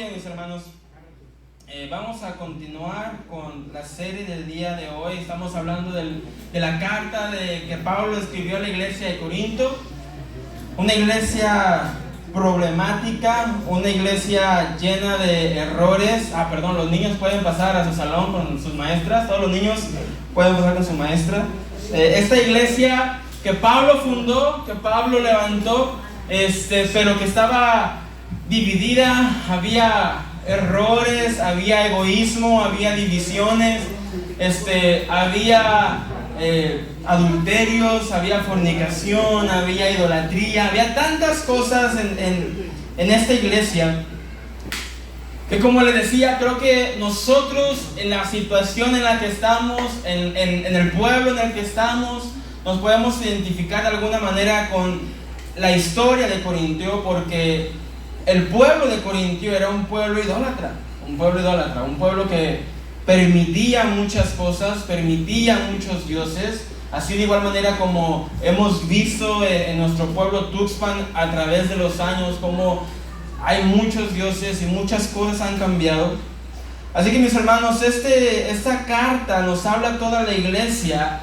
bien, mis hermanos, vamos a continuar con la serie del día de hoy. Estamos hablando de la carta que Pablo escribió a la iglesia de Corinto. Una iglesia problemática, una iglesia llena de errores. Los niños pueden pasar a su salón con sus maestras. Todos los niños pueden pasar con su maestra. Esta iglesia que Pablo fundó, que Pablo levantó, pero que estaba dividida. Había errores, había egoísmo, había divisiones, había adulterios, había fornicación, había idolatría, había tantas cosas en esta iglesia que, como les decía, creo que nosotros, en la situación en la que estamos, en el pueblo en el que estamos, nos podemos identificar de alguna manera con la historia de Corintio, porque el pueblo de Corintio era un pueblo idólatra, un pueblo que permitía muchas cosas, permitía muchos dioses, así de igual manera como hemos visto en nuestro pueblo Tuxpan a través de los años, como hay muchos dioses y muchas cosas han cambiado. Así que, mis hermanos, esta carta nos habla a toda la iglesia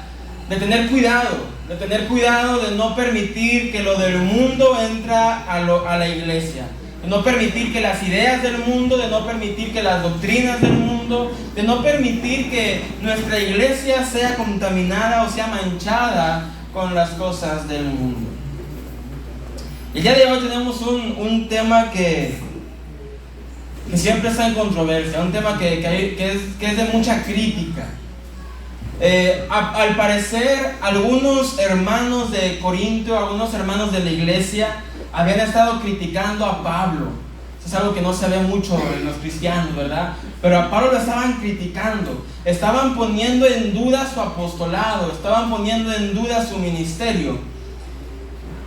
de tener cuidado de no permitir que lo del mundo entra a la iglesia. De no permitir que las ideas del mundo, de no permitir que las doctrinas del mundo, de no permitir que nuestra iglesia sea contaminada o sea manchada con las cosas del mundo. El día de hoy tenemos un tema que siempre está en controversia, un tema que es de mucha crítica. Al parecer, algunos hermanos de Corinto, algunos hermanos de la iglesia, habían estado criticando a Pablo. Eso es algo que no se ve mucho en los cristianos, ¿verdad? Pero a Pablo lo estaban criticando. Estaban poniendo en duda su apostolado, estaban poniendo en duda su ministerio.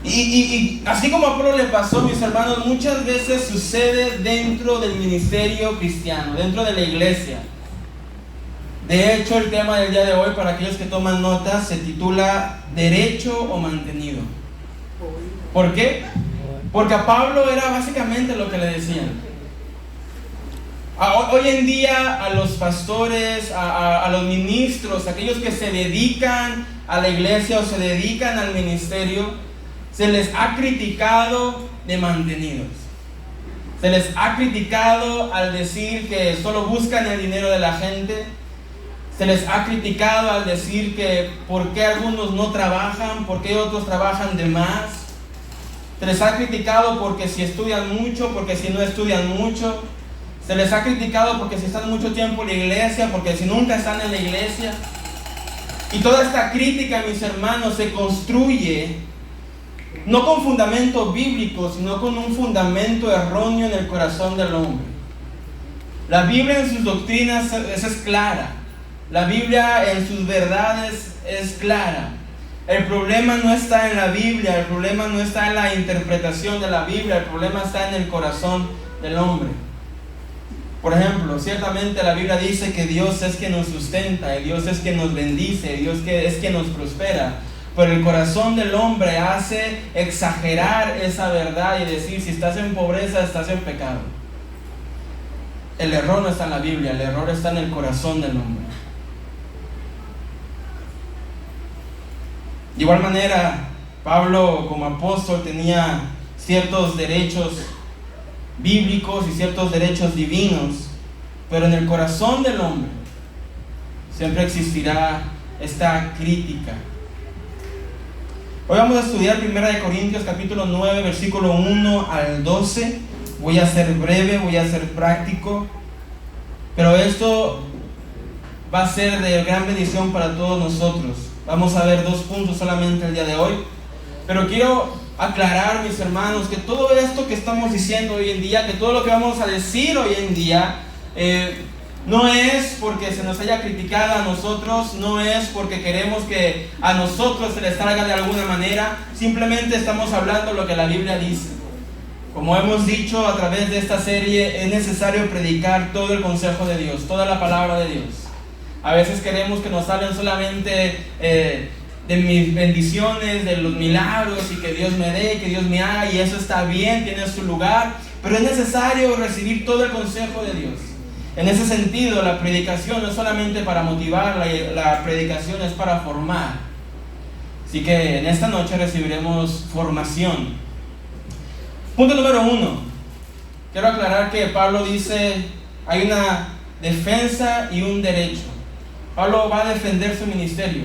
Y así como a Pablo le pasó, mis hermanos, muchas veces sucede dentro del ministerio cristiano, dentro de la iglesia. De hecho, el tema del día de hoy, para aquellos que toman notas, se titula Derecho o Mantenido. ¿Por qué? Porque a Pablo era básicamente lo que le decían. Hoy en día, a los pastores, a los ministros, aquellos que se dedican a la iglesia o se dedican al ministerio, se les ha criticado de mantenidos. Se les ha criticado al decir que solo buscan el dinero de la gente. Se les ha criticado al decir que por qué algunos no trabajan, por qué otros trabajan de más. Se les ha criticado porque si estudian mucho, porque si no estudian mucho. Se les ha criticado porque si están mucho tiempo en la iglesia, porque si nunca están en la iglesia. Y toda esta crítica, mis hermanos, se construye no con fundamento bíblico, sino con un fundamento erróneo en el corazón del hombre. La Biblia en sus doctrinas es clara. La Biblia en sus verdades es clara. El problema no está en la Biblia, el problema no está en la interpretación de la Biblia, el problema está en el corazón del hombre. Por ejemplo, ciertamente la Biblia dice que Dios es quien nos sustenta, y Dios es quien nos bendice, y Dios es quien nos prospera. Pero el corazón del hombre hace exagerar esa verdad y decir, si estás en pobreza, estás en pecado. El error no está en la Biblia, el error está en el corazón del hombre. De igual manera, Pablo como apóstol tenía ciertos derechos bíblicos y ciertos derechos divinos, pero en el corazón del hombre siempre existirá esta crítica. Hoy vamos a estudiar 1 Corintios capítulo 9, versículo 1 al 12. Voy a ser breve, voy a ser práctico, pero esto va a ser de gran bendición para todos nosotros. Vamos a ver 2 puntos solamente el día de hoy, pero quiero aclarar, mis hermanos, que todo esto que estamos diciendo hoy en día, que todo lo que vamos a decir hoy en día, no es porque se nos haya criticado a nosotros, no es porque queremos que a nosotros se les salga de alguna manera, simplemente estamos hablando lo que la Biblia dice. Como hemos dicho a través de esta serie, es necesario predicar todo el consejo de Dios, toda la palabra de Dios. A veces queremos que nos hablen solamente de mis bendiciones, de los milagros y que Dios me dé, que Dios me haga, y eso está bien, tiene su lugar, pero es necesario recibir todo el consejo de Dios. En ese sentido, la predicación no es solamente para motivar, la predicación es para formar. Así que en esta noche recibiremos formación. Punto número 1. Quiero aclarar que Pablo dice, hay una defensa y un derecho. Pablo va a defender su ministerio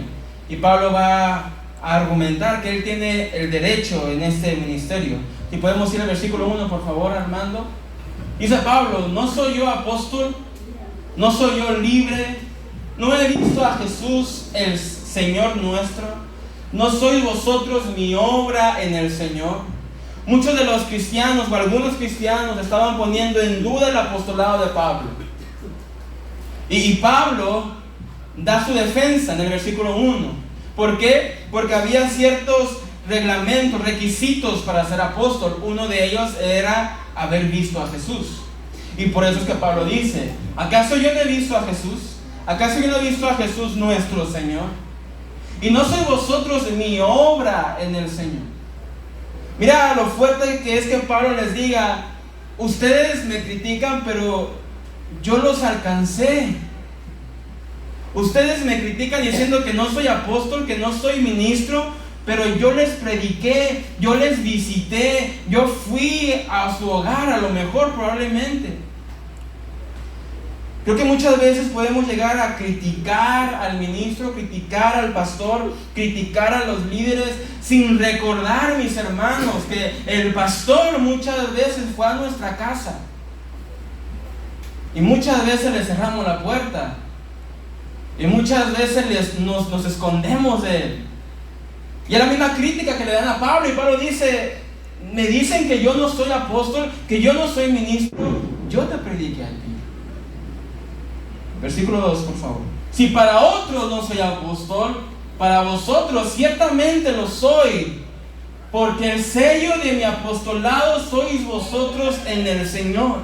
y Pablo va a argumentar que él tiene el derecho en este ministerio. Si podemos ir al versículo 1, por favor, Armando. Dice Pablo, no soy yo apóstol, no soy yo libre, no he visto a Jesús el Señor nuestro, no sois vosotros mi obra en el Señor. Muchos de los cristianos, o algunos cristianos, estaban poniendo en duda el apostolado de Pablo. Y Pablo da su defensa en el versículo 1. ¿Por qué? Porque había ciertos reglamentos, requisitos para ser apóstol. Uno de ellos era haber visto a Jesús. Y por eso es que Pablo dice, ¿acaso yo no he visto a Jesús? ¿Acaso yo no he visto a Jesús nuestro Señor? Y no sois vosotros mi obra en el Señor. Mira lo fuerte que es que Pablo les diga, ustedes me critican, pero yo los alcancé. Ustedes me critican diciendo que no soy apóstol, que no soy ministro, pero yo les prediqué, yo les visité, yo fui a su hogar, a lo mejor probablemente. Creo que muchas veces podemos llegar a criticar al ministro, criticar al pastor, criticar a los líderes, sin recordar, mis hermanos, que el pastor muchas veces fue a nuestra casa. Y muchas veces le cerramos la puerta. Y muchas veces nos escondemos de él. Y es la misma crítica que le dan a Pablo. Y Pablo dice, me dicen que yo no soy apóstol, que yo no soy ministro, yo te prediqué a ti. Versículo 2, por favor. Si para otros no soy apóstol, para vosotros ciertamente lo soy, porque el sello de mi apostolado sois vosotros en el Señor.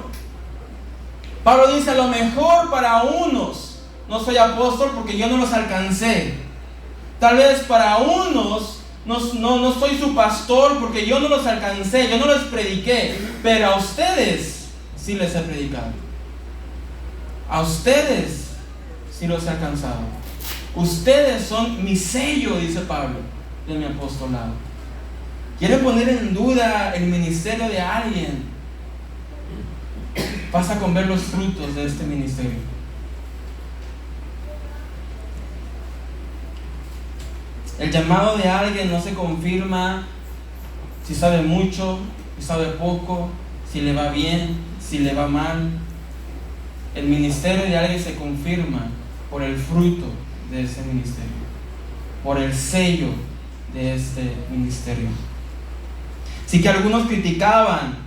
Pablo dice, a lo mejor para unos no soy apóstol porque yo no los alcancé. Tal vez para unos no soy su pastor porque yo no los alcancé, yo no les prediqué, pero a ustedes sí les he predicado. A ustedes sí los he alcanzado. Ustedes son mi sello, dice Pablo, de mi apostolado. ¿Quiere poner en duda el ministerio de alguien? Pasa con ver los frutos de este ministerio. El llamado de alguien no se confirma si sabe mucho, si sabe poco, si le va bien, si le va mal. El ministerio de alguien se confirma por el fruto de ese ministerio, por el sello de este ministerio. Así que algunos criticaban,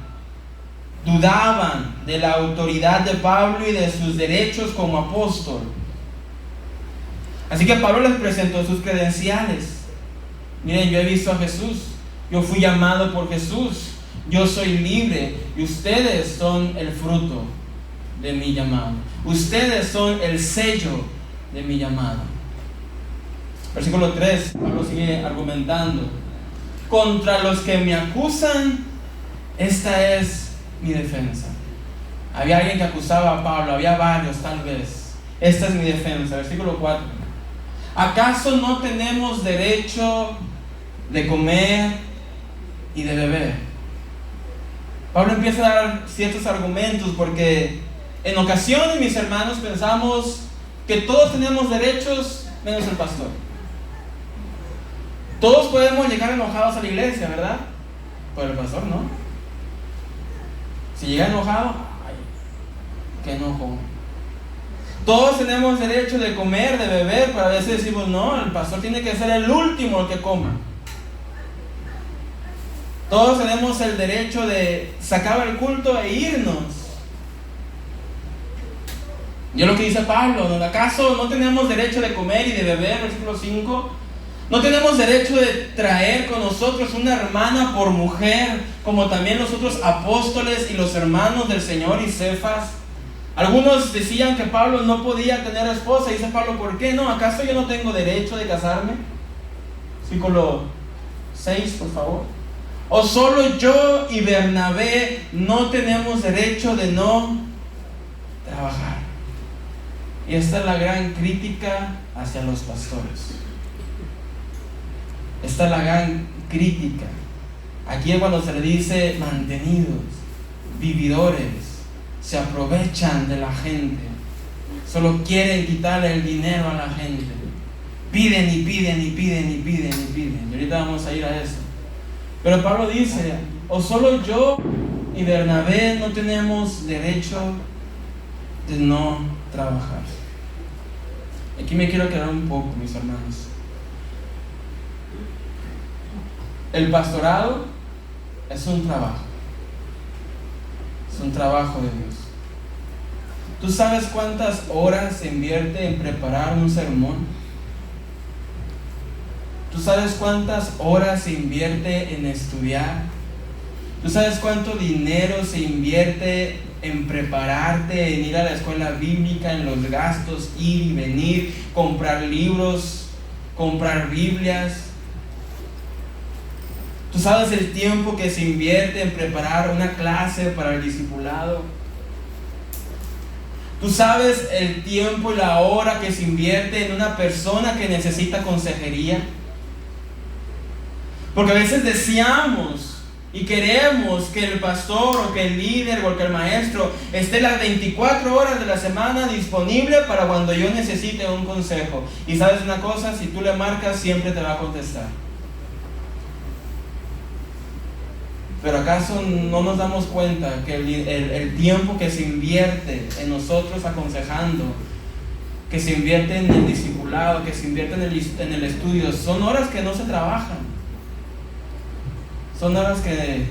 dudaban de la autoridad de Pablo y de sus derechos como apóstol. Así que Pablo les presentó sus credenciales. Miren, yo he visto a Jesús, yo fui llamado por Jesús, yo soy libre y ustedes son el fruto de mi llamado. Ustedes son el sello de mi llamado. Versículo 3, Pablo sigue argumentando. Contra los que me acusan, esta es mi defensa. Había alguien que acusaba a Pablo, había varios tal vez. Esta es mi defensa. Versículo 4. ¿Acaso no tenemos derecho de comer y de beber? Pablo empieza a dar ciertos argumentos porque en ocasiones, mis hermanos, pensamos que todos tenemos derechos menos el pastor. Todos podemos llegar enojados a la iglesia, ¿verdad? Pero el pastor no. Si llega enojado, ¡ay, qué enojo! Todos tenemos derecho de comer, de beber, pero a veces decimos, no, el pastor tiene que ser el último el que coma. Todos tenemos el derecho de sacar el culto e irnos. Y es lo que dice Pablo, ¿no? ¿Acaso no tenemos derecho de comer y de beber? Versículo 5. ¿No tenemos derecho de traer con nosotros una hermana por mujer, como también los otros apóstoles y los hermanos del Señor y Cefas? Algunos decían que Pablo no podía tener esposa. Dice Pablo, ¿por qué no? ¿Acaso yo no tengo derecho de casarme? Versículo 6, por favor. ¿O solo yo y Bernabé no tenemos derecho de no trabajar? Y esta es la gran crítica hacia los pastores. Esta es la gran crítica. Aquí es cuando se le dice mantenidos, vividores, se aprovechan de la gente, solo quieren quitarle el dinero a la gente, piden y piden y piden y piden y piden. Y ahorita vamos a ir a eso. Pero Pablo dice, o solo yo y Bernabé no tenemos derecho de no trabajar. Aquí me quiero quedar un poco, mis hermanos. El pastorado es un trabajo. Es un trabajo de Dios. ¿Tú sabes cuántas horas se invierte en preparar un sermón? ¿Tú sabes cuántas horas se invierte en estudiar? ¿Tú sabes cuánto dinero se invierte en prepararte, en ir a la escuela bíblica, en los gastos, ir y venir, comprar libros, comprar Biblias? ¿Tú sabes el tiempo que se invierte en preparar una clase para el discipulado? ¿Tú sabes el tiempo y la hora que se invierte en una persona que necesita consejería? Porque a veces deseamos y queremos que el pastor o que el líder o que el maestro esté las 24 horas de la semana disponible para cuando yo necesite un consejo. Y sabes una cosa, si tú le marcas siempre te va a contestar. Pero ¿acaso no nos damos cuenta que el tiempo que se invierte en nosotros aconsejando, que se invierte en el discipulado, que se invierte en el estudio, son horas que no se trabajan? Son horas que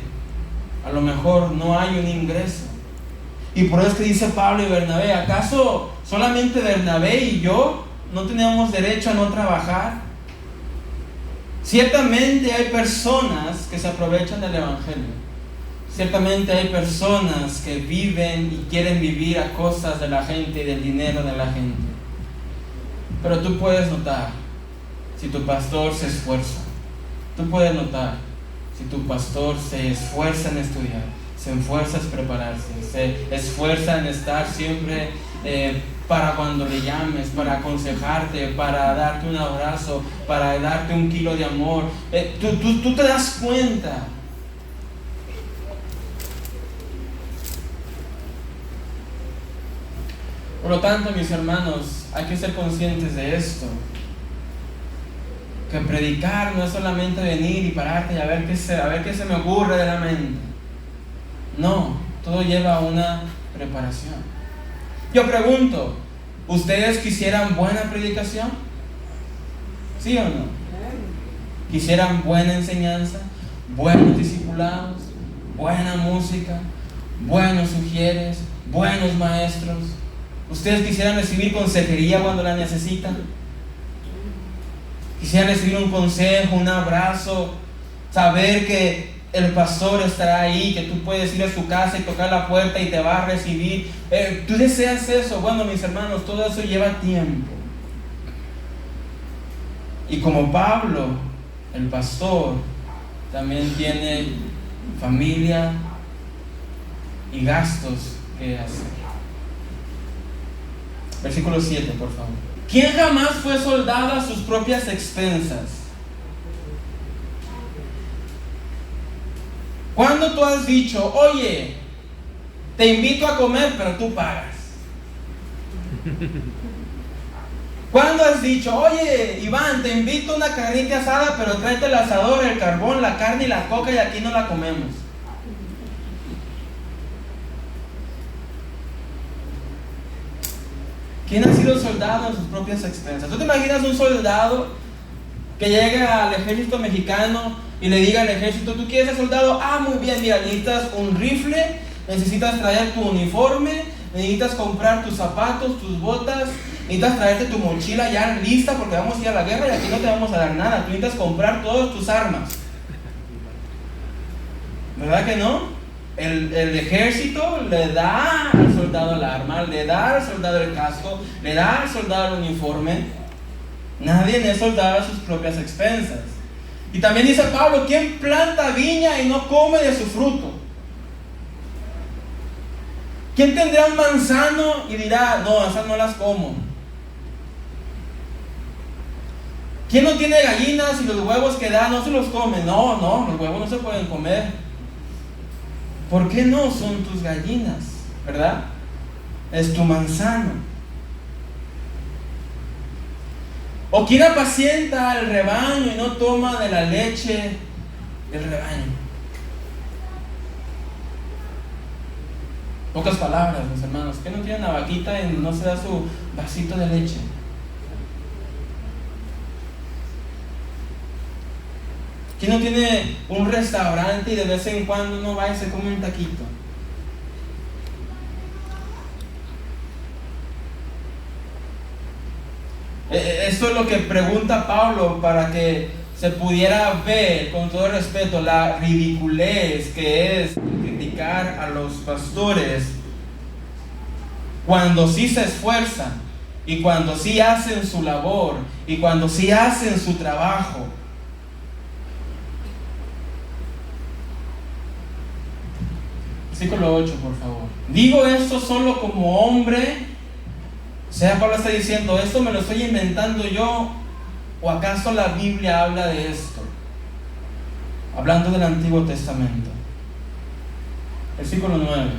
a lo mejor no hay un ingreso. Y por eso es que dice Pablo y Bernabé, ¿acaso solamente Bernabé y yo no tenemos derecho a no trabajar? Ciertamente hay personas que se aprovechan del evangelio. Ciertamente hay personas que viven y quieren vivir a costas de la gente y del dinero de la gente. Pero tú puedes notar si tu pastor se esfuerza. Tú puedes notar si tu pastor se esfuerza en estudiar, se esfuerza en prepararse, se esfuerza en estar siempre para cuando le llames, para aconsejarte, para darte un abrazo, para darte un kilo de amor. Tú te das cuenta. Por lo tanto, mis hermanos, hay que ser conscientes de esto. Que predicar no es solamente venir y pararte y a ver qué se me ocurre de la mente. No, todo lleva a una preparación. Yo pregunto, ¿ustedes quisieran buena predicación? ¿Sí o no? ¿Quisieran buena enseñanza, buenos discipulados, buena música, buenos sugieres, buenos maestros? ¿Ustedes quisieran recibir consejería cuando la necesitan? ¿Quisieran recibir un consejo, un abrazo, saber que el pastor estará ahí, que tú puedes ir a su casa y tocar la puerta y te va a recibir? ¿Tú deseas eso? Bueno, mis hermanos, todo eso lleva tiempo. Y como Pablo, el pastor, también tiene familia y gastos que hacer. Versículo 7, por favor. ¿Quién jamás fue soldado a sus propias expensas? ¿Cuándo tú has dicho, oye, te invito a comer, pero tú pagas? ¿Cuándo has dicho, oye, Iván, te invito a una carnita asada, pero tráete el asador, el carbón, la carne y la coca y aquí no la comemos? ¿Quién ha sido soldado en sus propias expensas? ¿Tú te imaginas un soldado que llega al ejército mexicano y le diga al ejército, ¿tú quieres ser soldado? Ah, muy bien, mira, necesitas un rifle, necesitas traer tu uniforme, necesitas comprar tus zapatos, tus botas, necesitas traerte tu mochila ya lista porque vamos a ir a la guerra y aquí no te vamos a dar nada. Tú necesitas comprar todas tus armas. ¿Verdad que no? El ejército le da al soldado el arma, le da al soldado el casco, le da al soldado el uniforme. Nadie es soldado a sus propias expensas. Y también dice Pablo, ¿quién planta viña y no come de su fruto? ¿Quién tendrá un manzano y dirá, no, esas no las como? ¿Quién no tiene gallinas y los huevos que da no se los come? No, los huevos no se pueden comer. ¿Por qué no son tus gallinas? ¿Verdad? Es tu manzano. ¿O quién apacienta al rebaño y no toma de la leche del rebaño? Pocas palabras, mis hermanos. ¿Quién no tiene una vaquita y no se da su vasito de leche? ¿Quién no tiene un restaurante y de vez en cuando uno va y se come un taquito? Esto es lo que pregunta Pablo para que se pudiera ver con todo respeto la ridiculez que es criticar a los pastores cuando sí se esfuerzan y cuando sí hacen su labor y cuando sí hacen su trabajo. Versículo 8, por favor. Digo esto solo como hombre. O sea, Pablo está diciendo, ¿esto me lo estoy inventando yo? ¿O acaso la Biblia habla de esto? Hablando del Antiguo Testamento. Versículo 9.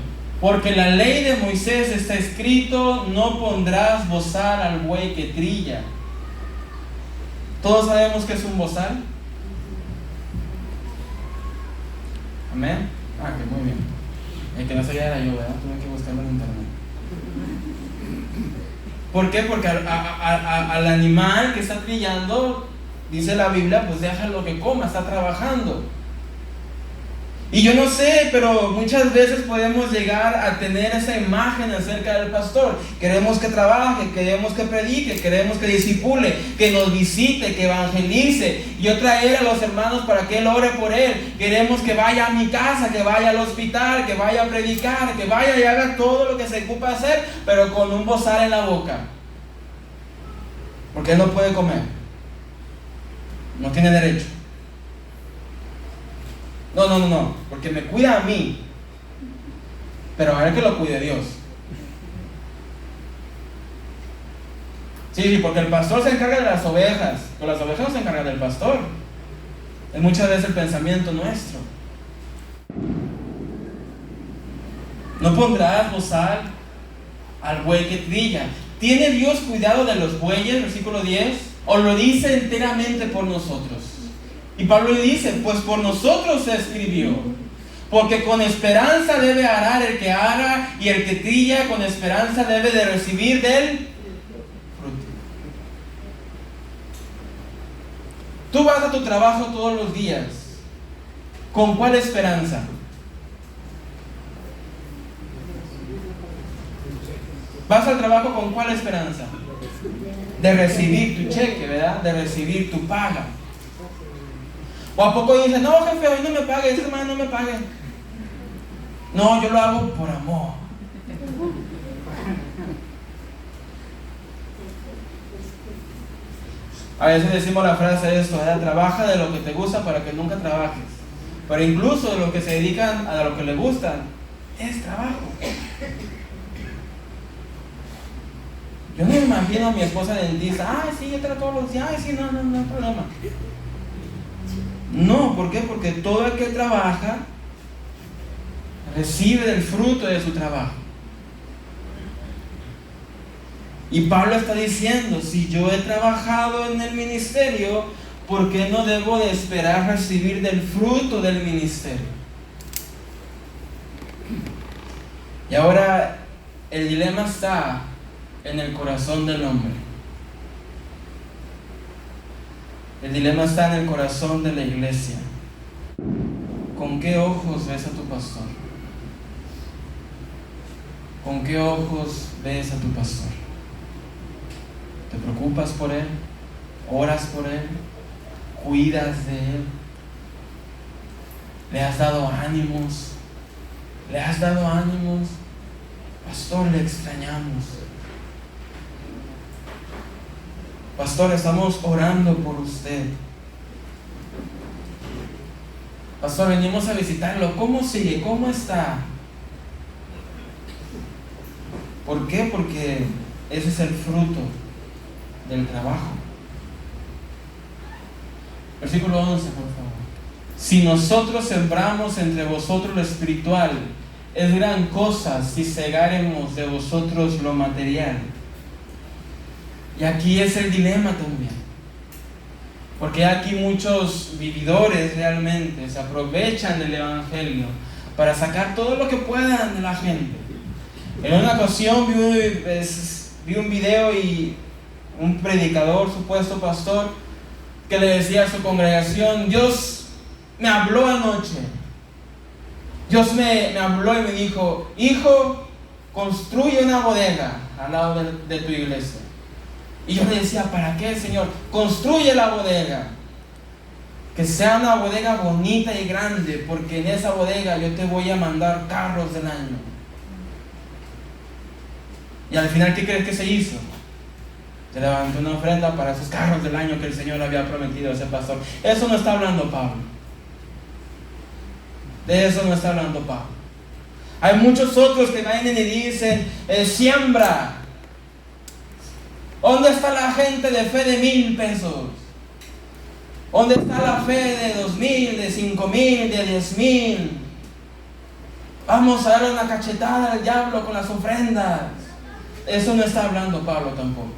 Porque en la ley de Moisés está escrito, no pondrás bozal al buey que trilla. ¿Todos sabemos qué es un bozal? Amén. Que muy bien. El que no sabía era yo, ¿verdad? Tuve que buscarlo en internet. ¿Por qué? Porque al animal que está trillando, dice la Biblia, pues déjalo que coma, está trabajando. Y yo no sé, pero muchas veces podemos llegar a tener esa imagen acerca del pastor. Queremos que trabaje, queremos que predique, queremos que discipule, que nos visite, que evangelice. Yo traer a los hermanos para que él ore por él. Queremos que vaya a mi casa, que vaya al hospital, que vaya a predicar, que vaya y haga todo lo que se ocupa hacer, pero con un bozal en la boca. Porque él no puede comer. No tiene derecho. No, porque me cuida a mí, pero a ver que lo cuide Dios. Sí, porque el pastor se encarga de las ovejas, pero las ovejas no se encargan del pastor. Es muchas veces el pensamiento nuestro. No pondrás bozal al buey que trilla. ¿Tiene Dios cuidado de los bueyes? Versículo 10. ¿O lo dice enteramente por nosotros? Y Pablo le dice, pues por nosotros se escribió, porque con esperanza debe arar el que ara, y el que trilla con esperanza debe de recibir del fruto. Tú vas a tu trabajo todos los días, ¿con cuál esperanza? ¿Vas al trabajo con cuál esperanza? De recibir tu cheque, ¿verdad? De recibir tu paga. ¿O a poco dice, no jefe, hoy no me pague, esta semana no me pague? No, yo lo hago por amor. A veces decimos la frase esto, ¿verdad? Trabaja de lo que te gusta para que nunca trabajes. Pero incluso de los que se dedican a lo que les gusta, es trabajo. Yo no me imagino a mi esposa dentista, sí, yo trato todos los días, sí, no hay problema. No, ¿por qué? Porque todo el que trabaja recibe del fruto de su trabajo. Y Pablo está diciendo, si yo he trabajado en el ministerio, ¿por qué no debo de esperar recibir del fruto del ministerio? Y ahora el dilema está en el corazón del hombre. El dilema está en el corazón de la iglesia. ¿Con qué ojos ves a tu pastor? ¿Con qué ojos ves a tu pastor? ¿Te preocupas por él? ¿Oras por él? ¿Cuidas de él? ¿Le has dado ánimos? ¿Le has dado ánimos? Pastor, le extrañamos. Pastor, estamos orando por usted. pastor, venimos a visitarlo, ¿cómo sigue? ¿Cómo está? ¿Por qué? Porque ese es el fruto del trabajo. Versículo 11, por favor. Si nosotros sembramos entre vosotros lo espiritual, es gran cosa si segáremos de vosotros lo material. Y aquí es el dilema también, porque aquí muchos vividores realmente se aprovechan del evangelio para sacar todo lo que puedan de la gente. En una ocasión vi un video y un predicador, supuesto pastor, que le decía a su congregación: Dios me habló anoche. Dios me habló y me dijo: hijo, construye una bodega al lado de tu iglesia. Y yo le decía: ¿para qué, Señor? Construye la bodega. Que sea una bodega bonita y grande, porque en esa bodega yo te voy a mandar carros del año. Y al final, ¿qué crees que se hizo? Se levantó una ofrenda para esos carros del año que el Señor había prometido a ese pastor. Eso no está hablando Pablo. De eso no está hablando Pablo. Hay muchos otros que vienen y dicen: siembra. ¿Dónde está la gente de fe de 1,000 pesos? ¿Dónde está la fe de 2,000, de 5,000, de 10,000? Vamos a darle una cachetada al diablo con las ofrendas. Eso no está hablando Pablo tampoco.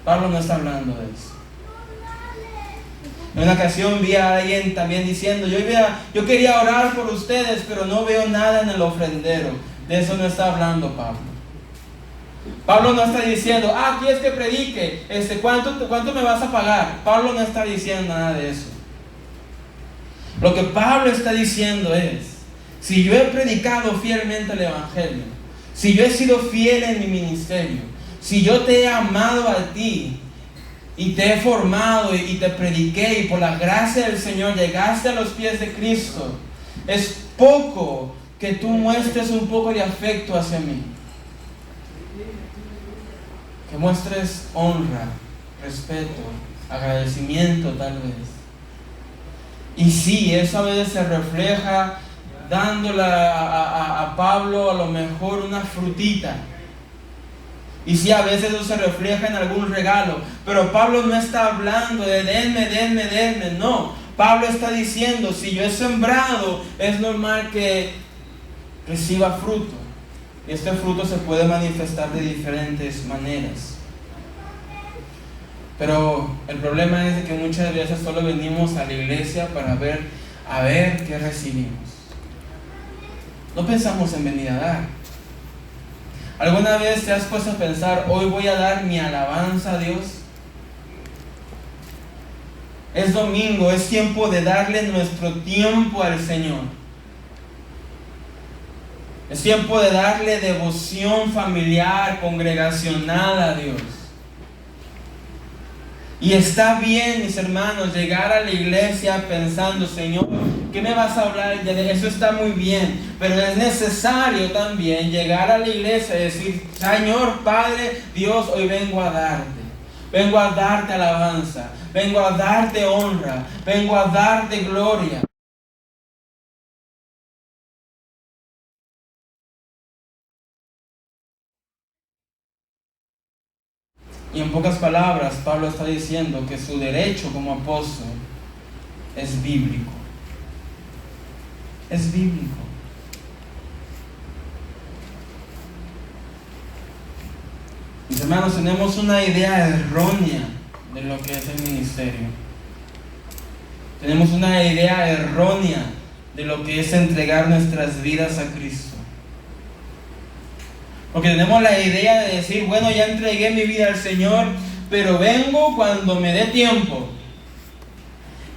Pablo no está hablando de eso. En una ocasión vi a alguien también diciendo: yo quería orar por ustedes, pero no veo nada en el ofrendero. De eso no está hablando Pablo. Pablo no está diciendo: ¿quieres que predique? ¿Cuánto me vas a pagar? Pablo no está diciendo nada de eso. Lo que Pablo está diciendo es: si yo he predicado fielmente el evangelio, si yo he sido fiel en mi ministerio, si yo te he amado a ti y te he formado y te prediqué, y por la gracia del Señor llegaste a los pies de Cristo, es poco que tú muestres un poco de afecto hacia mí, que muestres honra, respeto, agradecimiento tal vez. Y sí, eso a veces se refleja dándole a Pablo a lo mejor una frutita. Y sí, a veces eso se refleja en algún regalo. Pero Pablo no está hablando de denme. No, Pablo está diciendo: si yo he sembrado, es normal que reciba fruto. Y este fruto se puede manifestar de diferentes maneras. Pero el problema es de que muchas veces solo venimos a la iglesia para ver qué recibimos. No pensamos en venir a dar. ¿Alguna vez te has puesto a pensar: hoy voy a dar mi alabanza a Dios? Es domingo, es tiempo de darle nuestro tiempo al Señor. Es tiempo de darle devoción familiar, congregacional a Dios. Y está bien, mis hermanos, llegar a la iglesia pensando: Señor, ¿qué me vas a hablar? Eso está muy bien, pero es necesario también llegar a la iglesia y decir: Señor, Padre, Dios, hoy vengo a darte alabanza, vengo a darte honra, vengo a darte gloria. Y en pocas palabras, Pablo está diciendo que su derecho como apóstol es bíblico. Es bíblico. Mis hermanos, tenemos una idea errónea de lo que es el ministerio. Tenemos una idea errónea de lo que es entregar nuestras vidas a Cristo. Porque tenemos la idea de decir: bueno, ya entregué mi vida al Señor, pero vengo cuando me dé tiempo.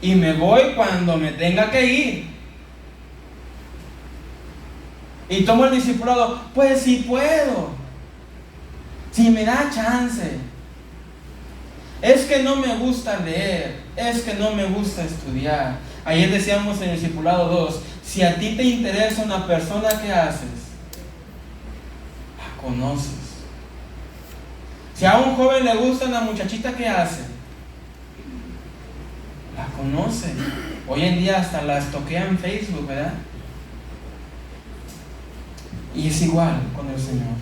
Y me voy cuando me tenga que ir. Y tomo el discipulado: pues sí puedo. Si me da chance. Es que no me gusta leer. Es que no me gusta estudiar. Ayer decíamos en el discipulado 2: si a ti te interesa una persona, ¿qué haces? La conoces. Si a un joven le gusta una muchachita, ¿qué hace? La conoce. Hoy en día hasta las toquean en Facebook, ¿verdad? Y es igual con el Señor.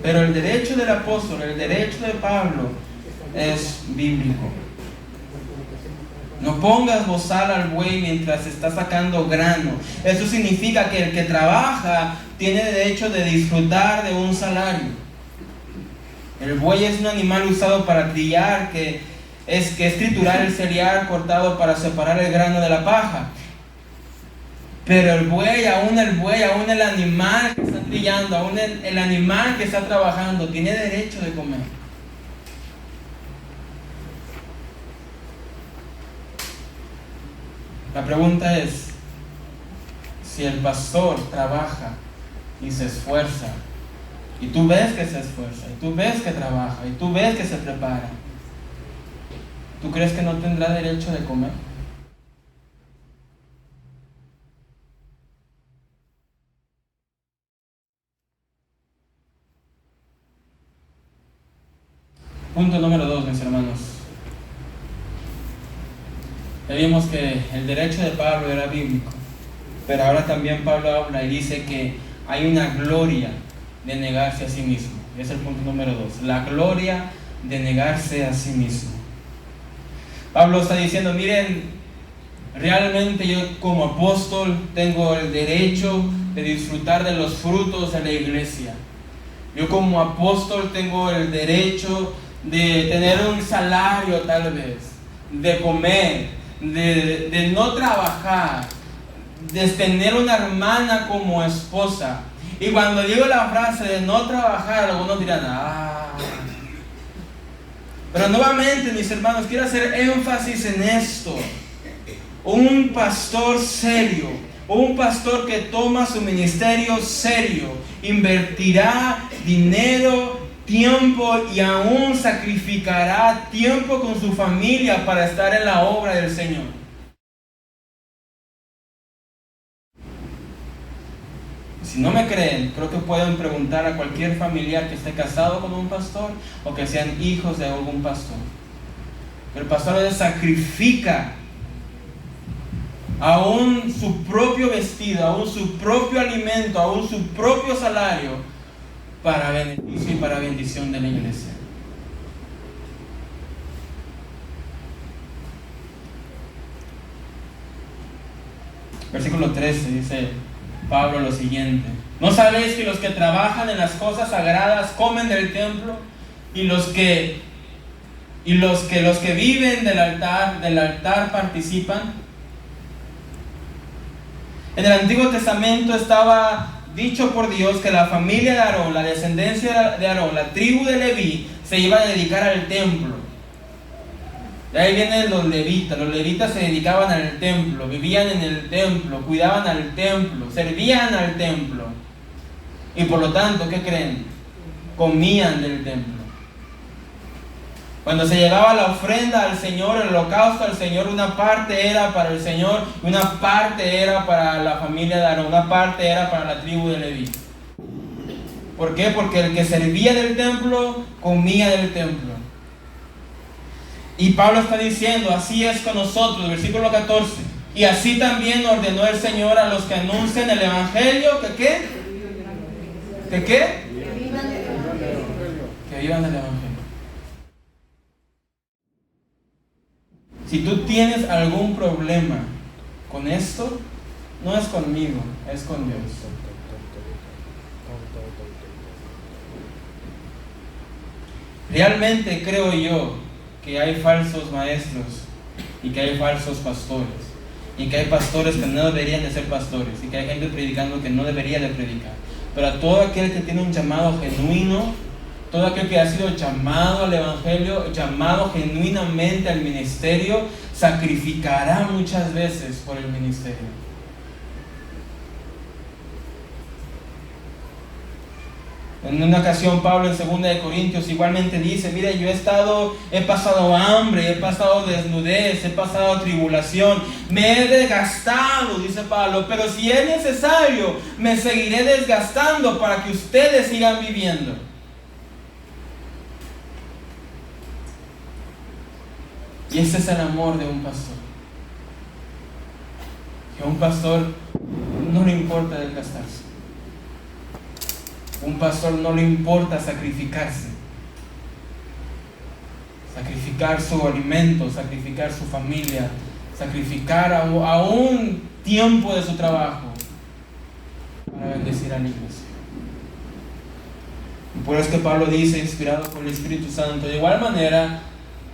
Pero el derecho del apóstol, el derecho de Pablo es bíblico. No pongas bozal al buey mientras está sacando grano. Eso significa que el que trabaja tiene derecho de disfrutar de un salario. El buey es un animal usado para trillar, que es triturar el cereal cortado para separar el grano de la paja. Pero el buey, aún el animal que está trillando, aún el animal que está trabajando, tiene derecho de comer. La pregunta es, si el pastor trabaja y se esfuerza, y tú ves que se esfuerza, y tú ves que trabaja, y tú ves que se prepara, ¿tú crees que no tendrá derecho de comer? Punto número 2, mis hermanos. Ya vimos que el derecho de Pablo era bíblico, pero ahora también Pablo habla y dice que hay una gloria de negarse a sí mismo. Es el punto número 2, la gloria de negarse a sí mismo. Pablo está diciendo, miren, realmente yo como apóstol tengo el derecho de disfrutar de los frutos de la iglesia. Yo como apóstol tengo el derecho de tener un salario tal vez, de comer, de no trabajar, de tener una hermana como esposa. Y cuando digo la frase de no trabajar, algunos dirán, Pero nuevamente, mis hermanos, quiero hacer énfasis en esto. Un pastor serio, un pastor que toma su ministerio serio, invertirá dinero, tiempo y aún sacrificará tiempo con su familia para estar en la obra del Señor. Si no me creen, creo que pueden preguntar a cualquier familiar que esté casado con un pastor o que sean hijos de algún pastor. El pastor sacrifica aún su propio vestido, aún su propio alimento, aún su propio salario para beneficio y para bendición de la iglesia. Versículo 13 dice Pablo lo siguiente: ¿no sabéis que los que trabajan en las cosas sagradas comen del templo y los que viven del altar participan? En el Antiguo Testamento estaba dicho por Dios que la familia de Aarón, la descendencia de Aarón, la tribu de Leví, se iba a dedicar al templo. De ahí vienen los levitas. Los levitas se dedicaban al templo, vivían en el templo, cuidaban al templo, servían al templo. Y por lo tanto, ¿qué creen? Comían del templo. Cuando se llevaba la ofrenda al Señor, el holocausto al Señor, una parte era para el Señor, una parte era para la familia de Aarón, una parte era para la tribu de Leví. ¿Por qué? Porque el que servía del templo, comía del templo. Y Pablo está diciendo, así es con nosotros, versículo 14. Y así también ordenó el Señor a los que anuncian el Evangelio, ¿que qué? ¿Que qué? Que vivan el Evangelio. Si tú tienes algún problema con esto, no es conmigo, es con Dios. Realmente creo yo que hay falsos maestros y que hay falsos pastores y que hay pastores que no deberían de ser pastores y que hay gente predicando que no debería de predicar. Pero a todo aquel que tiene un llamado genuino, todo aquel que ha sido llamado al Evangelio, llamado genuinamente al ministerio, sacrificará muchas veces por el ministerio. En una ocasión Pablo en 2 de Corintios igualmente dice, mire, yo he pasado hambre, he pasado desnudez, he pasado tribulación, me he desgastado, dice Pablo, pero si es necesario, me seguiré desgastando para que ustedes sigan viviendo. Y ese es el amor de un pastor. que a un pastor no le importa desgastarse. Un pastor no le importa sacrificarse. Sacrificar su alimento, sacrificar su familia, sacrificar a un tiempo de su trabajo para bendecir a la iglesia. Y por eso que Pablo dice, inspirado por el Espíritu Santo, de igual manera,